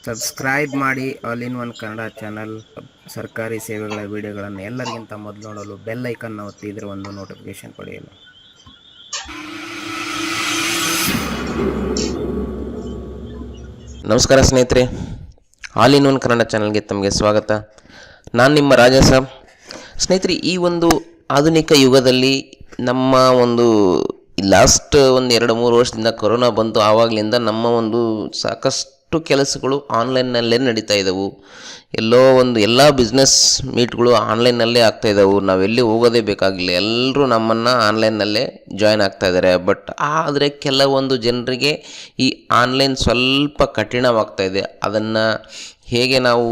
Subscribe ಮಾಡಿ all in one Kannada channel. ಸರ್ಕಾರಿ ಸೇವೆಗಳ ವಿಡಿಯೋಗಳನ್ನು ಎಲ್ಲರಿಗಿಂತ ಮೊದಲು ನೋಡಲು ಬೆಲ್ ಐಕನ್ನ ಒತ್ತಿ ಇದರ ಒಂದು ನೋಟಿಫಿಕೇಶನ್ ಪಡೆಯಲು. ನಮಸ್ಕಾರ ಸ್ನೇಹಿತರೆ, ಆಲ್ ಇನ್ ಒನ್ ಕನ್ನಡ ಚಾನಲ್ಗೆ ತಮಗೆ ಸ್ವಾಗತ. ನಾನು ನಿಮ್ಮ ರಾಜ ಸಾಬ್. ಸ್ನೇಹಿತರೆ, ಈ ಒಂದು ಆಧುನಿಕ ಯುಗದಲ್ಲಿ ನಮ್ಮ ಒಂದು ಲಾಸ್ಟ್ ಒಂದು 2-3 ವರ್ಷದಿಂದ ಕೊರೋನಾ ಬಂತು. ಆವಾಗಲಿಂದ ನಮ್ಮ ಒಂದು ಸಾಕಷ್ಟು ಕೆಲಸಗಳು ಆನ್ಲೈನ್ನಲ್ಲೇ ನಡೀತಾ ಇದ್ದವು. ಎಲ್ಲ ಬಿಸ್ನೆಸ್ ಮೀಟ್ಗಳು ಆನ್ಲೈನ್ನಲ್ಲೇ ಆಗ್ತಾಯಿದ್ದವು. ನಾವೆಲ್ಲಿ ಹೋಗೋದೇ ಬೇಕಾಗಿಲ್ಲ, ಎಲ್ಲರೂ ನಮ್ಮನ್ನು ಆನ್ಲೈನ್ನಲ್ಲೇ ಜಾಯ್ನ್ ಆಗ್ತಾಯಿದ್ದಾರೆ. ಬಟ್ ಆದರೆ ಕೆಲವೊಂದು ಜನರಿಗೆ ಈ ಆನ್ಲೈನ್ ಸ್ವಲ್ಪ ಕಠಿಣವಾಗ್ತಾಯಿದೆ. ಅದನ್ನು ಹೇಗೆ ನಾವು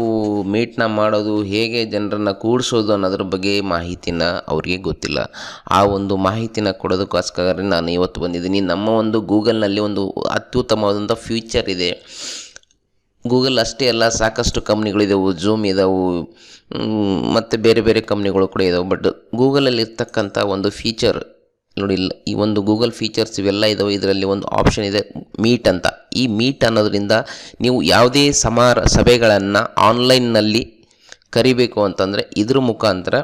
ಮೀಟ್ನ ಮಾಡೋದು, ಹೇಗೆ ಜನರನ್ನು ಕೂಡಿಸೋದು ಅನ್ನೋದ್ರ ಬಗ್ಗೆ ಮಾಹಿತಿನ ಅವ್ರಿಗೆ ಗೊತ್ತಿಲ್ಲ. ಆ ಒಂದು ಮಾಹಿತಿನ ಕೊಡೋದಕ್ಕೋಸ್ಕರ ನಾನು ಇವತ್ತು ಬಂದಿದ್ದೀನಿ. ನಮ್ಮ ಒಂದು ಗೂಗಲ್ನಲ್ಲಿ ಒಂದು ಅತ್ಯುತ್ತಮವಾದಂಥ ಫ್ಯೂಚರ್ ಇದೆ. ಗೂಗಲ್ ಅಷ್ಟೇ ಅಲ್ಲ, ಸಾಕಷ್ಟು ಕಂಪ್ನಿಗಳಿದ್ದಾವೆ, ಝೂಮ್ ಇದ್ದಾವೆ, ಮತ್ತು ಬೇರೆ ಬೇರೆ ಕಂಪ್ನಿಗಳು ಕೂಡ ಇದ್ದಾವೆ. ಬಟ್ ಗೂಗಲಲ್ಲಿ ಇರ್ತಕ್ಕಂಥ ಒಂದು ಫೀಚರ್ ನೋಡಿ, ಈ ಒಂದು ಗೂಗಲ್ ಫೀಚರ್ಸ್ ಇವೆಲ್ಲ ಇದ್ದಾವೆ. ಇದರಲ್ಲಿ ಒಂದು ಆಪ್ಷನ್ ಇದೆ ಮೀಟ್ ಅಂತ. ಈ ಮೀಟ್ ಅನ್ನೋದ್ರಿಂದ ನೀವು ಯಾವುದೇ ಸಭೆಗಳನ್ನು ಆನ್ಲೈನ್ನಲ್ಲಿ ಕರಿಬೇಕು ಅಂತಂದರೆ ಇದ್ರ ಮುಖಾಂತರ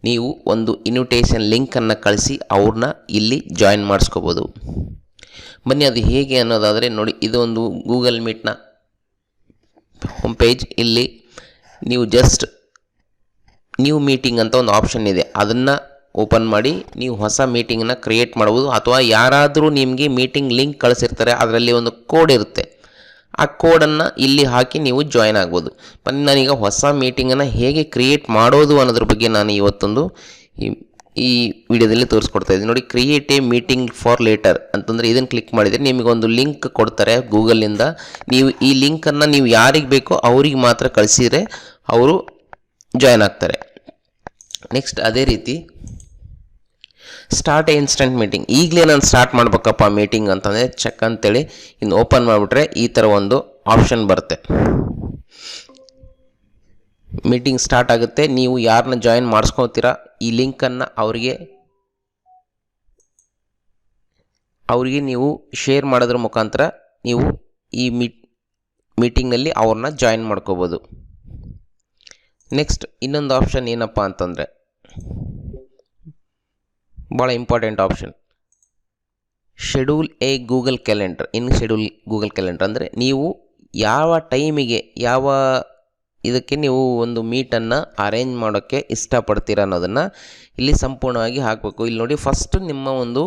ನೀವು ಒಂದು ಇನ್ವಿಟೇಷನ್ ಲಿಂಕನ್ನು ಕಳಿಸಿ ಅವ್ರನ್ನ ಇಲ್ಲಿ ಜಾಯಿನ್ ಮಾಡಿಸ್ಕೋಬೋದು. ಬನ್ನಿ ಅದು ಹೇಗೆ ಅನ್ನೋದಾದರೆ ನೋಡಿ, ಇದು ಒಂದು ಗೂಗಲ್ ಮೀಟ್ನ ಹೋಮ್ ಪೇಜ್. ಇಲ್ಲಿ ನೀವು ಜಸ್ಟ್ ನ್ಯೂ ಮೀಟಿಂಗ್ ಅಂತ ಒಂದು ಆಪ್ಷನ್ ಇದೆ, ಅದನ್ನು ಓಪನ್ ಮಾಡಿ ನೀವು ಹೊಸ ಮೀಟಿಂಗನ್ನ ಕ್ರಿಯೇಟ್ ಮಾಡ್ಬೋದು. ಅಥವಾ ಯಾರಾದರೂ ನಿಮಗೆ ಮೀಟಿಂಗ್ ಲಿಂಕ್ ಕಳಿಸಿರ್ತಾರೆ, ಅದರಲ್ಲಿ ಒಂದು ಕೋಡ್ ಇರುತ್ತೆ, ಆ ಕೋಡನ್ನು ಇಲ್ಲಿ ಹಾಕಿ ನೀವು ಜಾಯ್ನ್ ಆಗ್ಬೋದು. ಮತ್ತು ನಾನೀಗ ಹೊಸ ಮೀಟಿಂಗನ್ನು ಹೇಗೆ ಕ್ರಿಯೇಟ್ ಮಾಡೋದು ಅನ್ನೋದ್ರ ಬಗ್ಗೆ ನಾನು ಇವತ್ತೊಂದು ಈ ವಿಡಿಯೋದಲ್ಲಿ ತೋರಿಸ್ಕೊಡ್ತಾ ಇದ್ದೀನಿ. ನೋಡಿ, create a meeting for later ಅಂತಂದರೆ ಇದನ್ನು ಕ್ಲಿಕ್ ಮಾಡಿದರೆ ನಿಮಗೊಂದು ಲಿಂಕ್ ಕೊಡ್ತಾರೆ ಗೂಗಲಿಂದ. ನೀವು ಈ ಲಿಂಕನ್ನು ನೀವು ಯಾರಿಗೆ ಬೇಕೋ ಅವ್ರಿಗೆ ಮಾತ್ರ ಕಳಿಸಿದರೆ ಅವರು ಜಾಯ್ನ್ ಆಗ್ತಾರೆ. ನೆಕ್ಸ್ಟ್ ಅದೇ ರೀತಿ ಸ್ಟಾರ್ಟ್ ಎ ಇನ್ಸ್ಟೆಂಟ್ ಮೀಟಿಂಗ್. ಈಗಲೇ ನಾನು ಸ್ಟಾರ್ಟ್ ಮಾಡ್ಬೇಕಪ್ಪ ಮೀಟಿಂಗ್ ಅಂತಂದರೆ ಚೆಕ್ ಅಂತೇಳಿ ಇನ್ನು ಓಪನ್ ಮಾಡಿಬಿಟ್ರೆ ಈ ಥರ ಒಂದು ಆಪ್ಷನ್ ಬರುತ್ತೆ. ಮೀಟಿಂಗ್ ಸ್ಟಾರ್ಟ್ ಆಗುತ್ತೆ. ನೀವು ಯಾರನ್ನ ಜಾಯಿನ್ ಮಾಡಿಸ್ಕೊತೀರಾ ಈ ಲಿಂಕನ್ನು ಅವರಿಗೆ ನೀವು ಶೇರ್ ಮಾಡೋದ್ರ ಮುಖಾಂತರ ನೀವು ಈ ಮೀಟಿಂಗ್ನಲ್ಲಿ ಅವ್ರನ್ನ ಜಾಯಿನ್ ಮಾಡ್ಕೋಬೋದು. ನೆಕ್ಸ್ಟ್ ಇನ್ನೊಂದು ಆಪ್ಷನ್ ಏನಪ್ಪ ಅಂತಂದರೆ ಭಾಳ important option, schedule A Google calendar. Schedule Google calendar ಅಂದರೆ ನೀವು ಯಾವ ಟೈಮಿಗೆ ಯಾವ ಇದಕ್ಕೆ ನೀವು ಒಂದು ಮೀಟನ್ನು ಅರೇಂಜ್ ಮಾಡೋಕ್ಕೆ ಇಷ್ಟಪಡ್ತೀರ ಅನ್ನೋದನ್ನು ಇಲ್ಲಿ ಸಂಪೂರ್ಣವಾಗಿ ಹಾಕಬೇಕು. ಇಲ್ಲಿ ನೋಡಿ, ಫಸ್ಟ್ ನಿಮ್ಮ ಒಂದು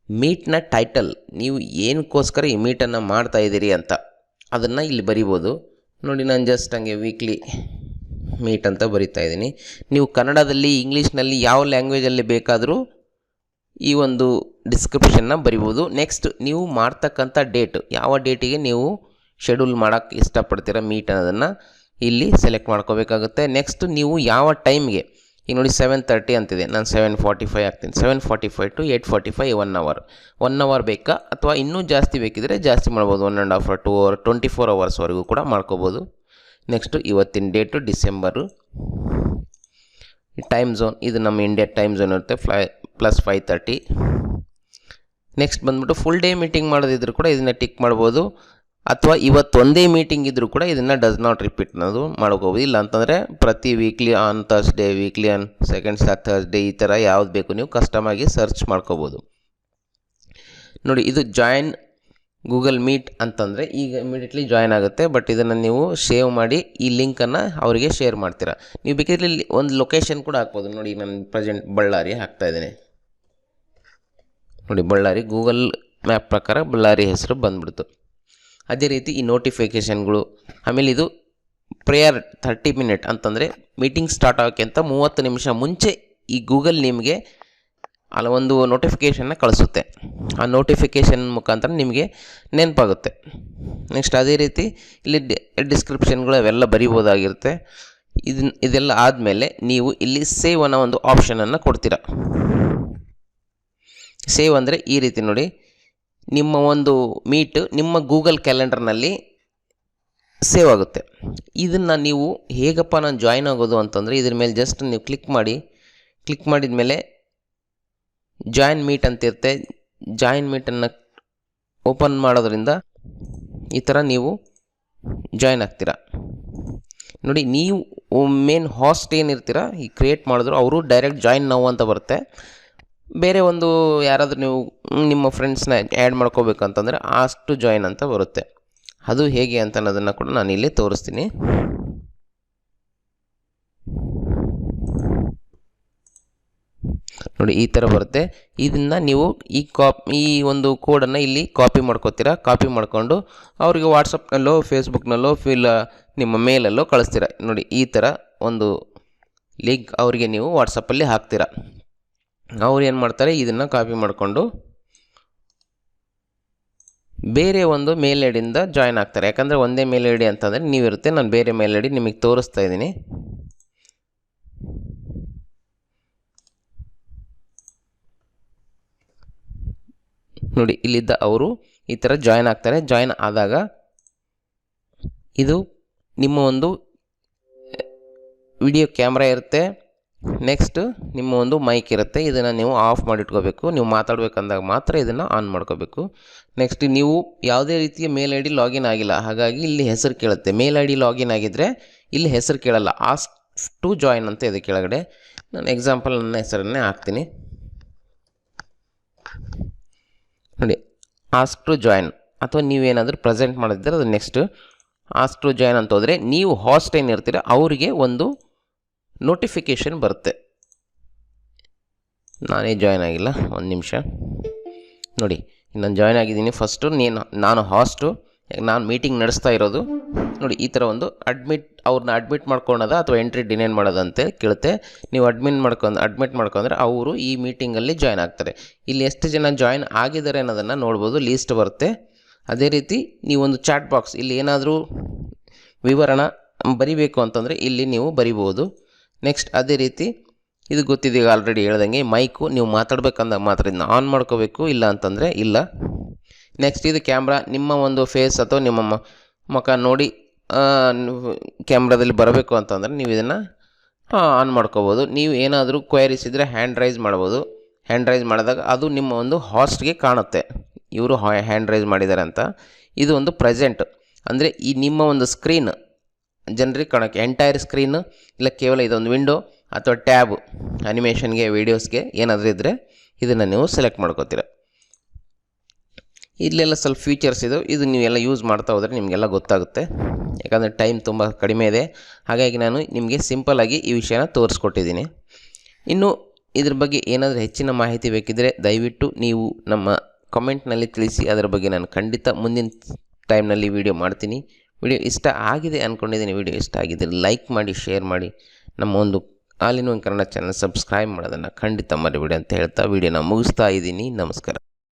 ಮೀಟ್ನ ಟೈಟಲ್, ನೀವು ಏನಕ್ಕೋಸ್ಕರ ಈ ಮೀಟನ್ನು ಮಾಡ್ತಾಯಿದ್ದೀರಿ ಅಂತ ಅದನ್ನು ಇಲ್ಲಿ ಬರಿಬೋದು. ನೋಡಿ, ನಾನು ಜಸ್ಟ್ ಹಂಗೆ ವೀಕ್ಲಿ ಮೀಟ್ ಅಂತ ಬರಿತಾ ಇದ್ದೀನಿ. ನೀವು ಕನ್ನಡದಲ್ಲಿ, ಇಂಗ್ಲೀಷ್ನಲ್ಲಿ ಯಾವ ಲ್ಯಾಂಗ್ವೇಜಲ್ಲಿ ಬೇಕಾದರೂ ಈ ಒಂದು ಡಿಸ್ಕ್ರಿಪ್ಷನ್ನ ಬರಿಬೋದು. ನೆಕ್ಸ್ಟ್ ನೀವು ಮಾಡ್ತಕ್ಕಂಥ ಡೇಟ್, ಯಾವ ಡೇಟಿಗೆ ನೀವು ಶೆಡ್ಯೂಲ್ ಮಾಡೋಕ್ಕೆ ಇಷ್ಟಪಡ್ತೀರ ಮೀಟ್ ಅನ್ನೋದನ್ನು ಇಲ್ಲಿ ಸೆಲೆಕ್ಟ್ ಮಾಡ್ಕೋಬೇಕಾಗುತ್ತೆ. ನೆಕ್ಸ್ಟ್ ನೀವು ಯಾವ ಟೈಮ್ಗೆ, ಈಗ ನೋಡಿ 7:30 ಅಂತಿದೆ, ನಾನು 7:45 ಆಗ್ತೀನಿ. 7:45 to 8:45 1 ಅವರ್ ಬೇಕಾ, ಅಥವಾ ಇನ್ನೂ ಜಾಸ್ತಿ ಬೇಕಿದ್ರೆ ಜಾಸ್ತಿ ಮಾಡ್ಬೋದು, 1.5 hour 2 hour 24 hours ಕೂಡ ಮಾಡ್ಕೋಬೋದು. ನೆಕ್ಸ್ಟು ಇವತ್ತಿನ ಡೇಟು ಡಿಸೆಂಬರು. ಟೈಮ್ ಝೋನ್, ಇದು ನಮ್ಮ ಇಂಡಿಯಾ ಟೈಮ್ ಝೋನ್ ಇರುತ್ತೆ, +5:30. ನೆಕ್ಸ್ಟ್ ಬಂದ್ಬಿಟ್ಟು ಫುಲ್ ಡೇ ಮೀಟಿಂಗ್ ಮಾಡೋದಿದ್ರು ಕೂಡ ಇದನ್ನು ಟಿಕ್ ಮಾಡ್ಬೋದು. ಅಥವಾ ಇವತ್ತೊಂದೇ ಮೀಟಿಂಗ್ ಇದ್ದರೂ ಕೂಡ ಇದನ್ನು ಡಸ್ ನಾಟ್ ರಿಪೀಟ್ ಅನ್ನೋದು ಮಾಡ್ಕೋಬೋದು. ಇಲ್ಲ ಅಂತಂದರೆ ಪ್ರತಿ weekly on Thursday, weekly on second Thursday, ಈ ಥರ ಯಾವ್ದು ಬೇಕು ನೀವು ಕಸ್ಟಮಾಗಿ ಸರ್ಚ್ ಮಾಡ್ಕೋಬೋದು. ನೋಡಿ, ಇದು ಜಾಯಿನ್ ಗೂಗಲ್ ಮೀಟ್ ಅಂತಂದರೆ ಈಗ ಇಮಿಡಿಯೇಟ್ಲಿ ಜಾಯ್ನ್ ಆಗುತ್ತೆ. ಬಟ್ ಇದನ್ನು ನೀವು ಸೇವ್ ಮಾಡಿ ಈ ಲಿಂಕನ್ನು ಅವರಿಗೆ ಶೇರ್ ಮಾಡ್ತೀರಾ. ನೀವು ಬೇಕಿದ್ರೆ ಇಲ್ಲಿ ಒಂದು ಲೊಕೇಶನ್ ಕೂಡ ಹಾಕ್ಬೋದು. ನೋಡಿ, ನಾನು ಪ್ರೆಸೆಂಟ್ ಬಳ್ಳಾರಿ ಹಾಕ್ತಾಯಿದ್ದೀನಿ. ನೋಡಿ, ಬಳ್ಳಾರಿ ಗೂಗಲ್ ಮ್ಯಾಪ್ ಪ್ರಕಾರ ಬಳ್ಳಾರಿ ಹೆಸರು ಬಂದ್ಬಿಡ್ತು. ಅದೇ ರೀತಿ ಈ ನೋಟಿಫಿಕೇಷನ್ಗಳು, ಆಮೇಲೆ ಇದು ಪ್ರೇಯರ್ 30 minutes ಅಂತಂದರೆ ಮೀಟಿಂಗ್ ಸ್ಟಾರ್ಟ್ ಆಗೋಕ್ಕಿಂತ 30 ನಿಮಿಷ ಮುಂಚೆ ಈ ಗೂಗಲ್ ನಿಮಗೆ ಒಂದು ನೋಟಿಫಿಕೇಷನ್ನ ಕಳಿಸುತ್ತೆ. ಆ ನೋಟಿಫಿಕೇಷನ್ ಮುಖಾಂತರ ನಿಮಗೆ ನೆನಪಾಗುತ್ತೆ. ನೆಕ್ಸ್ಟ್ ಅದೇ ರೀತಿ ಇಲ್ಲಿ ಡಿಸ್ಕ್ರಿಪ್ಷನ್ಗಳು ಅವೆಲ್ಲ ಬರಿಬೋದಾಗಿರುತ್ತೆ. ಇದೆಲ್ಲ ಆದಮೇಲೆ ನೀವು ಇಲ್ಲಿ ಸೇವ್ ಅನ್ನೋ ಒಂದು ಆಪ್ಷನನ್ನು ಕೊಡ್ತೀರ. ಸೇವ್ ಅಂದರೆ ಈ ರೀತಿ ನೋಡಿ, ನಿಮ್ಮ ಒಂದು ಮೀಟ್ ನಿಮ್ಮ ಗೂಗಲ್ ಕ್ಯಾಲೆಂಡರ್ನಲ್ಲಿ ಸೇವ್ ಆಗುತ್ತೆ. ಇದನ್ನು ನೀವು ಹೇಗಪ್ಪ ನಾನು ಜಾಯ್ನ್ ಆಗೋದು ಅಂತಂದರೆ ಇದ್ರ ಮೇಲೆ ಜಸ್ಟ್ ನೀವು ಕ್ಲಿಕ್ ಮಾಡಿದ ಮೇಲೆ ಜಾಯಿನ್ ಮೀಟ್ ಅಂತಿರುತ್ತೆ. ಜಾಯಿನ್ ಮೀಟನ್ನು ಓಪನ್ ಮಾಡೋದ್ರಿಂದ ಈ ಥರ ನೀವು ಜಾಯ್ನ್ ಆಗ್ತೀರಾ. ನೋಡಿ, ನೀವು ಮೇನ್ ಹಾಸ್ಟ್ ಏನಿರ್ತೀರ ಈ ಕ್ರಿಯೇಟ್ ಮಾಡಿದ್ರು ಅವರು ಡೈರೆಕ್ಟ್ ಜಾಯ್ನ್ ನೌ ಅಂತ ಬರುತ್ತೆ. ಬೇರೆ ಒಂದು ಯಾರಾದರೂ ನೀವು ನಿಮ್ಮ ಫ್ರೆಂಡ್ಸ್ನ ಆ್ಯಡ್ ಮಾಡ್ಕೋಬೇಕಂತಂದರೆ ಆಸ್ಕ್ ಟು ಜಾಯ್ನ್ ಅಂತ ಬರುತ್ತೆ. ಅದು ಹೇಗೆ ಅಂತ ಅನ್ನೋದನ್ನು ಕೂಡ ನಾನು ಇಲ್ಲಿ ತೋರಿಸ್ತೀನಿ. ನೋಡಿ, ಈ ಥರ ಬರುತ್ತೆ. ಇದನ್ನು ನೀವು ಈ ಒಂದು ಕೋಡನ್ನು ಇಲ್ಲಿ ಕಾಪಿ ಮಾಡ್ಕೋತೀರಾ. ಕಾಪಿ ಮಾಡಿಕೊಂಡು ಅವರಿಗೆ ವಾಟ್ಸಪ್ನಲ್ಲೋ ಫೇಸ್ಬುಕ್ನಲ್ಲೋ ನಿಮ್ಮ ಮೇಲಲ್ಲೋ ಕಳಿಸ್ತೀರ. ನೋಡಿ, ಈ ಥರ ಒಂದು ಲಿಂಕ್ ಅವರಿಗೆ ನೀವು ವಾಟ್ಸಪ್ಪಲ್ಲಿ ಹಾಕ್ತೀರಾ. ಅವ್ರು ಏನು ಮಾಡ್ತಾರೆ, ಇದನ್ನು ಕಾಪಿ ಮಾಡಿಕೊಂಡು ಬೇರೆ ಒಂದು ಮೇಲ್ ಐ ಡಿಯಿಂದ ಜಾಯ್ನ್ ಆಗ್ತಾರೆ. ಯಾಕಂದರೆ ಒಂದೇ ಮೇಲ್ ಐ ಡಿ ಅಂತಂದರೆ ನೀವಿರುತ್ತೆ, ನಾನು ಬೇರೆ ಮೇಲ್ ಐ ಡಿ ನಿಮಗೆ ತೋರಿಸ್ತಾ ಇದ್ದೀನಿ. ನೋಡಿ, ಇಲ್ಲಿದ್ದ ಅವರು ಈ ಥರ ಜಾಯ್ನ್ ಆಗ್ತಾರೆ. ಜಾಯ್ನ್ ಆದಾಗ ಇದು ನಿಮ್ಮ ಒಂದು ವಿಡಿಯೋ ಕ್ಯಾಮ್ರಾ ಇರುತ್ತೆ. ನೆಕ್ಸ್ಟ್ ನಿಮ್ಮ ಒಂದು ಮೈಕ್ ಇರುತ್ತೆ. ಇದನ್ನು ನೀವು ಆಫ್ ಮಾಡಿಟ್ಕೋಬೇಕು. ನೀವು ಮಾತಾಡಬೇಕಂದಾಗ ಮಾತ್ರ ಇದನ್ನು ಆನ್ ಮಾಡ್ಕೋಬೇಕು. ನೆಕ್ಸ್ಟ್, ನೀವು ಯಾವುದೇ ರೀತಿಯ ಮೇಲ್ ಐ ಡಿ ಲಾಗಿನ್ ಆಗಿಲ್ಲ, ಹಾಗಾಗಿ ಇಲ್ಲಿ ಹೆಸರು ಕೇಳುತ್ತೆ. ಮೇಲ್ ಐ ಡಿ ಲಾಗಿನ್ ಆಗಿದ್ದರೆ ಇಲ್ಲಿ ಹೆಸರು ಕೇಳಲ್ಲ, ಆಸ್ಕ್ ಟು ಜಾಯ್ನ್ ಅಂತ ಇದೆ ಕೆಳಗಡೆ. ನಾನು ಎಕ್ಸಾಂಪಲ್ ನನ್ನ ಹೆಸರನ್ನೇ ಹಾಕ್ತೀನಿ. ನೋಡಿ, ಆಸ್ಕ್ ಟು ಜಾಯ್ನ್ ಅಥವಾ ನೀವೇನಾದರೂ ಪ್ರೆಸೆಂಟ್ ಮಾಡಿದ್ರೆ ಅದು ನೆಕ್ಸ್ಟ್ ಆಸ್ಕ್ ಟು ಜಾಯ್ನ್ ಅಂತ ಹೋದರೆ ನೀವು ಹಾಸ್ಟ್ ಏನಿರ್ತೀರ ಅವರಿಗೆ ಒಂದು ನೋಟಿಫಿಕೇಷನ್ ಬರುತ್ತೆ. ನಾನೇ ಜಾಯ್ನ್ ಆಗಿಲ್ಲ, ಒಂದು ನಿಮಿಷ. ನೋಡಿ, ನಾನು ಜಾಯ್ನ್ ಆಗಿದ್ದೀನಿ. ಫಸ್ಟು ನಾನು ಹಾಸ್ಟು, ನಾನು ಮೀಟಿಂಗ್ ನಡೆಸ್ತಾ ಇರೋದು. ನೋಡಿ, ಈ ಥರ ಒಂದು ಅವ್ರನ್ನ ಅಡ್ಮಿಟ್ ಮಾಡ್ಕೊಳೋದ ಅಥವಾ ಎಂಟ್ರಿ ಡಿನೈನ್ ಮಾಡೋದಂತೆ ಕೇಳುತ್ತೆ. ನೀವು ಅಡ್ಮಿಟ್ ಮಾಡ್ಕೊಂಡ್ರೆ ಅವರು ಈ ಮೀಟಿಂಗಲ್ಲಿ ಜಾಯ್ನ್ ಆಗ್ತಾರೆ. ಇಲ್ಲಿ ಎಷ್ಟು ಜನ ಜಾಯ್ನ್ ಆಗಿದ್ದಾರೆ ಅನ್ನೋದನ್ನು ನೋಡ್ಬೋದು, ಲೀಸ್ಟ್ ಬರುತ್ತೆ. ಅದೇ ರೀತಿ ನೀವೊಂದು ಚಾಟ್ ಬಾಕ್ಸ್, ಇಲ್ಲಿ ಏನಾದರೂ ವಿವರಣ ಬರಿಬೇಕು ಅಂತಂದರೆ ಇಲ್ಲಿ ನೀವು ಬರಿಬೋದು. ನೆಕ್ಸ್ಟ್, ಅದೇ ರೀತಿ ಇದು ಗೊತ್ತಿದೆ, ಈಗ ಆಲ್ರೆಡಿ ಹೇಳ್ದಂಗೆ ಮೈಕು ನೀವು ಮಾತಾಡ್ಬೇಕಂದಾಗ ಮಾತ್ರ ಇದನ್ನ ಆನ್ ಮಾಡ್ಕೋಬೇಕು, ಇಲ್ಲ ಅಂತಂದರೆ ಇಲ್ಲ. ನೆಕ್ಸ್ಟ್, ಇದು ಕ್ಯಾಮ್ರಾ, ನಿಮ್ಮ ಒಂದು ಫೇಸ್ ಅಥವಾ ನಿಮ್ಮ ಮುಖ ನೋಡಿ ಕ್ಯಾಮ್ರಾದಲ್ಲಿ ಬರಬೇಕು ಅಂತಂದರೆ ನೀವು ಇದನ್ನು ಆನ್ ಮಾಡ್ಕೋಬೋದು. ನೀವು ಏನಾದರೂ ಕ್ವೈರೀಸ್ ಇದ್ದರೆ ಹ್ಯಾಂಡ್ ರೈಸ್ ಮಾಡ್ಬೋದು. ಹ್ಯಾಂಡ್ ರೈಸ್ ಮಾಡಿದಾಗ ಅದು ನಿಮ್ಮ ಒಂದು ಹಾಸ್ಟ್ಗೆ ಕಾಣುತ್ತೆ, ಇವರು ಹ್ಯಾಂಡ್ ರೈಸ್ ಮಾಡಿದ್ದಾರೆ ಅಂತ. ಇದು ಒಂದು ಪ್ರೆಸೆಂಟ್ ಅಂದರೆ ಈ ನಿಮ್ಮ ಒಂದು ಸ್ಕ್ರೀನ್ ಜನರಿಗೆ ಕಾಣೋಕ್ಕೆ, ಎಂಟೈರ್ ಸ್ಕ್ರೀನ್ ಇಲ್ಲ ಕೇವಲ ಇದೊಂದು ವಿಂಡೋ ಅಥವಾ ಟ್ಯಾಬ್ ಅನಿಮೇಷನ್ಗೆ ವೀಡಿಯೋಸ್ಗೆ ಏನಾದರೂ ಇದ್ದರೆ ಇದನ್ನು ನೀವು ಸೆಲೆಕ್ಟ್ ಮಾಡ್ಕೋತೀರ. ಇಲ್ಲೆಲ್ಲ ಸ್ವಲ್ಪ ಫೀಚರ್ಸ್ ಇದು ನೀವೆಲ್ಲ ಯೂಸ್ ಮಾಡ್ತಾ ಹೋದರೆ ನಿಮಗೆಲ್ಲ ಗೊತ್ತಾಗುತ್ತೆ. ಯಾಕಂದರೆ ಟೈಮ್ ತುಂಬ ಕಡಿಮೆ ಇದೆ, ಹಾಗಾಗಿ ನಾನು ನಿಮಗೆ ಸಿಂಪಲ್ಲಾಗಿ ಈ ವಿಷಯನ ತೋರಿಸ್ಕೊಟ್ಟಿದ್ದೀನಿ. ಇನ್ನು ಇದ್ರ ಬಗ್ಗೆ ಏನಾದರೂ ಹೆಚ್ಚಿನ ಮಾಹಿತಿ ಬೇಕಿದ್ದರೆ ದಯವಿಟ್ಟು ನೀವು ನಮ್ಮ ಕಮೆಂಟ್ನಲ್ಲಿ ತಿಳಿಸಿ. ಅದರ ಬಗ್ಗೆ ನಾನು ಖಂಡಿತ ಮುಂದಿನ ಟೈಮ್ನಲ್ಲಿ ವಿಡಿಯೋ ಮಾಡ್ತೀನಿ. ವಿಡಿಯೋ ಇಷ್ಟ ಆಗಿದೆ ಅಂದ್ಕೊಂಡಿದ್ದೀನಿ. ವಿಡಿಯೋ ಇಷ್ಟ ಆಗಿದ್ದರೆ ಲೈಕ್ ಮಾಡಿ, ಶೇರ್ ಮಾಡಿ. ನಮ್ಮ ಒಂದು all in one Kannada channel subscribe ಮಾಡೋದನ್ನು ಖಂಡಿತ ಮರಿಬೇಡಿ ಅಂತ ಹೇಳ್ತಾ ವಿಡಿಯೋನ ಮುಗಿಸ್ತಾ ಇದ್ದೀನಿ. ನಮಸ್ಕಾರ.